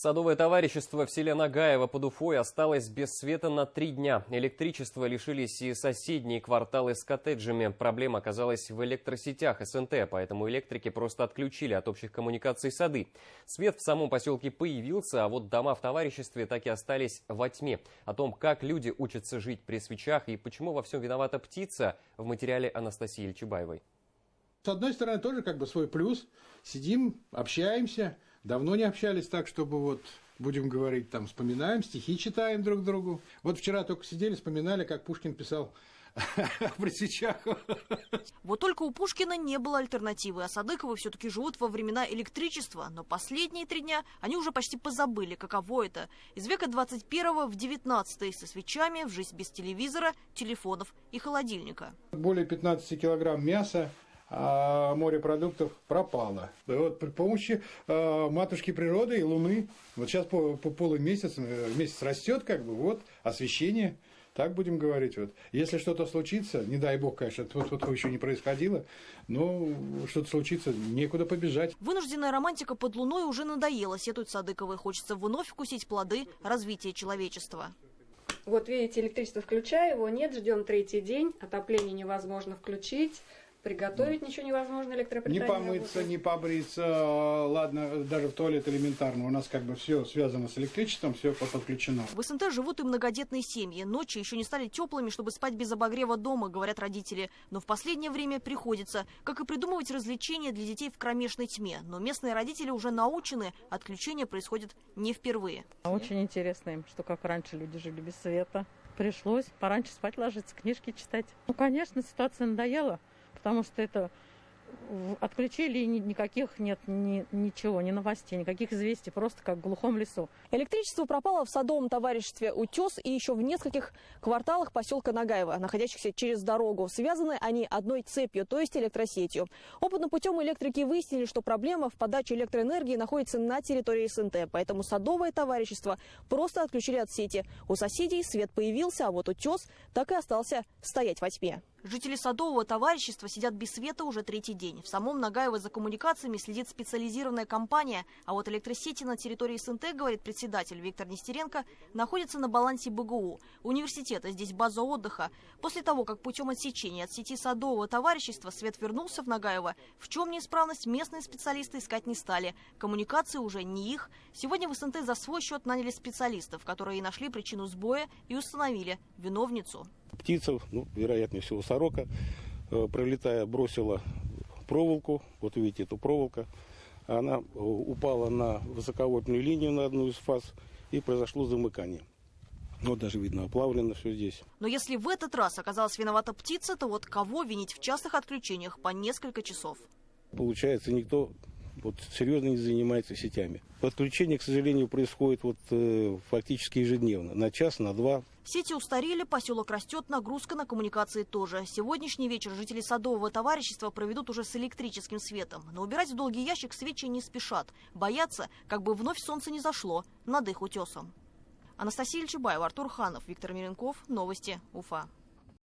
Садовое товарищество в селе Нагаево под Уфой осталось без света на 3 дня. Электричества лишились и соседние кварталы с коттеджами. Проблема оказалась в электросетях СНТ, поэтому электрики просто отключили от общих коммуникаций сады. Свет в самом поселке появился, а вот дома в товариществе так и остались во тьме. О том, как люди учатся жить при свечах и почему во всем виновата птица, в материале Анастасии Ильчебаевой. С одной стороны, тоже как бы свой плюс. Сидим, общаемся. Давно не общались так, чтобы вот, будем говорить, там, вспоминаем, стихи читаем друг другу. Вот вчера только сидели, вспоминали, как Пушкин писал при свечах. Вот только у Пушкина не было альтернативы, а Садыковы все-таки живут во времена электричества. Но последние 3 дня они уже почти позабыли, каково это. Из века 21 в 19 со свечами, в жизнь без телевизора, телефонов и холодильника. Более 15 килограмм мяса. А морепродуктов пропало. И вот при помощи матушки природы и Луны, вот сейчас по полумесяц, месяц растет, как бы, вот, освещение, так будем говорить. Вот. Если что-то случится, не дай бог, конечно, вот еще не происходило, но что-то случится, некуда побежать. Вынужденная романтика под Луной уже надоела, сетуют Садыковы. Хочется вновь вкусить плоды развития человечества. Вот видите, электричество включаю, его нет, ждем 3-й день, отопление невозможно включить. Приготовить ничего невозможно, электропитание. Не помыться, работает. Не побриться, ладно, даже в туалет элементарно. У нас как бы все связано с электричеством, все подключено. В СНТ живут и многодетные семьи. Ночи еще не стали теплыми, чтобы спать без обогрева дома, говорят родители. Но в последнее время приходится, как и придумывать развлечения для детей в кромешной тьме. Но местные родители уже научены, отключение происходит не впервые. Очень интересно им, что как раньше люди жили без света. Пришлось пораньше спать ложиться, книжки читать. Ну, конечно, ситуация надоела. Потому что это отключили, и никаких нет ничего, ни новостей, никаких известий, просто как в глухом лесу. Электричество пропало в садовом товариществе «Утес» и еще в нескольких кварталах поселка Нагаево, находящихся через дорогу. Связаны они одной цепью, то есть электросетью. Опытным путем электрики выяснили, что проблема в подаче электроэнергии находится на территории СНТ, поэтому садовое товарищество просто отключили от сети. У соседей свет появился, а вот «Утес» так и остался стоять во тьме. Жители садового товарищества сидят без света уже 3-й день. В самом Нагаево за коммуникациями следит специализированная компания. А вот электросети на территории СНТ, говорит председатель Виктор Нестеренко, находятся на балансе БГУ. Университета, здесь база отдыха. После того, как путем отсечения от сети садового товарищества свет вернулся в Нагаево, в чем неисправность местные специалисты искать не стали. Коммуникации уже не их. Сегодня в СНТ за свой счет наняли специалистов, которые и нашли причину сбоя и установили виновницу. Птица, вероятнее всего сорока, пролетая, бросила проволоку. Вот видите, эту проволока. Она упала на высоковольтную линию на одну из фаз, и произошло замыкание. Вот даже видно, оплавлено все здесь. Но если в этот раз оказалась виновата птица, то вот кого винить в частых отключениях по несколько часов? Получается, никто серьезно не занимается сетями. Подключение, к сожалению, происходит фактически ежедневно, на час, на 2. Сети устарели, поселок растет, нагрузка на коммуникации тоже. Сегодняшний вечер жители садового товарищества проведут уже с электрическим светом. Но убирать в долгий ящик свечи не спешат. Боятся, как бы вновь солнце не зашло над их утесом. Анастасия Ильчебаева, Артур Ханов, Виктор Миренков. Новости. Уфа.